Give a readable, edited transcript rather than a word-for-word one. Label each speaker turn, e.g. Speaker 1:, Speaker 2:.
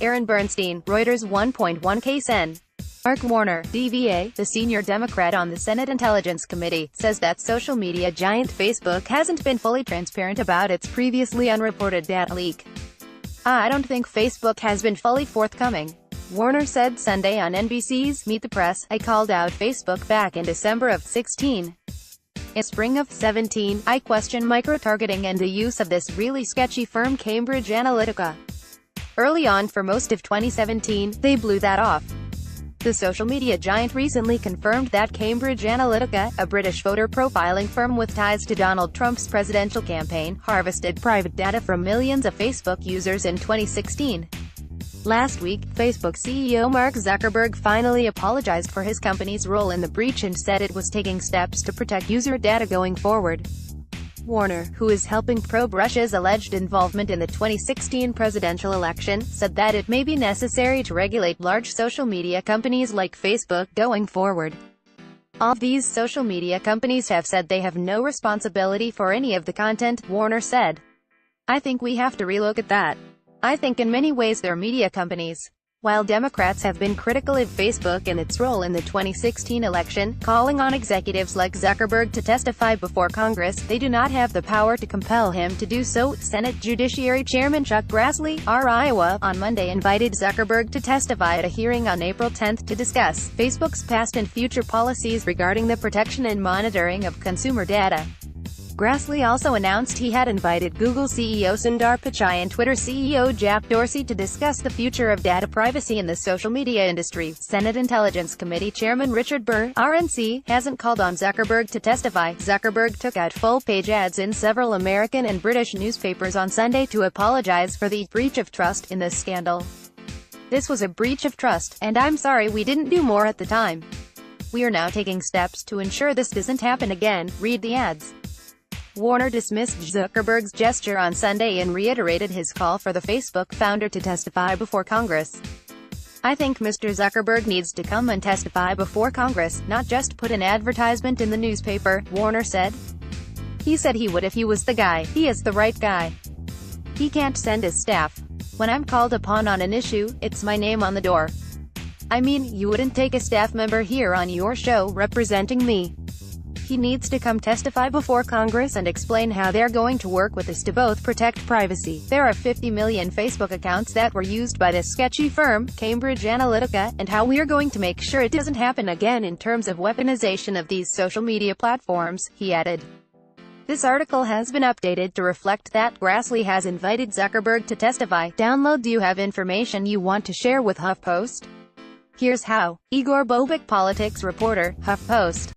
Speaker 1: Aaron Bernstein, Reuters. 1.1 Case N. Mark Warner, DVA, the senior Democrat on the Senate Intelligence Committee, says that social media giant Facebook hasn't been fully transparent about its previously unreported data leak. "I don't think Facebook has been fully forthcoming," Warner said Sunday on NBC's Meet the Press. "I called out Facebook back in December of 16. In spring of 17, I questioned micro-targeting and the use of this really sketchy firm Cambridge Analytica. Early on, for most of 2017, they blew that off." The social media giant recently confirmed that Cambridge Analytica, a British voter profiling firm with ties to Donald Trump's presidential campaign, harvested private data from millions of Facebook users in 2016. Last week, Facebook CEO Mark Zuckerberg finally apologized for his company's role in the breach and said it was taking steps to protect user data going forward. Warner, who is helping probe Russia's alleged involvement in the 2016 presidential election, said that it may be necessary to regulate large social media companies like Facebook going forward. All of these social media companies have said they have no responsibility for any of the content, Warner said. "I think we have to relook at that. I think in many ways they're media companies." While Democrats have been critical of Facebook and its role in the 2016 election, calling on executives like Zuckerberg to testify before Congress, they do not have the power to compel him to do so. Senate Judiciary Chairman Chuck Grassley, R. Iowa, on Monday invited Zuckerberg to testify at a hearing on April 10 to discuss Facebook's past and future policies regarding the protection and monitoring of consumer data. Grassley also announced he had invited Google CEO Sundar Pichai and Twitter CEO Jack Dorsey to discuss the future of data privacy in the social media industry. Senate Intelligence Committee Chairman Richard Burr, RNC, hasn't called on Zuckerberg to testify. Zuckerberg took out full-page ads in several American and British newspapers on Sunday to apologize for the breach of trust in this scandal. "This was a breach of trust, and I'm sorry we didn't do more at the time. We are now taking steps to ensure this doesn't happen again," read the ads. Warner dismissed Zuckerberg's gesture on Sunday and reiterated his call for the Facebook founder to testify before Congress. "I think Mr. Zuckerberg needs to come and testify before Congress, not just put an advertisement in the newspaper," Warner said. "He said he would if he was the guy. He is the right guy. He can't send his staff. When I'm called upon on an issue, it's my name on the door. I mean, you wouldn't take a staff member here on your show representing me. He needs to come testify before Congress and explain how they're going to work with us to both protect privacy. There are 50 million Facebook accounts that were used by this sketchy firm, Cambridge Analytica, and how we're going to make sure it doesn't happen again in terms of weaponization of these social media platforms," he added. This article has been updated to reflect that Grassley has invited Zuckerberg to testify. Download. Do you have information you want to share with HuffPost? Here's how. Igor Bobek, politics reporter, HuffPost.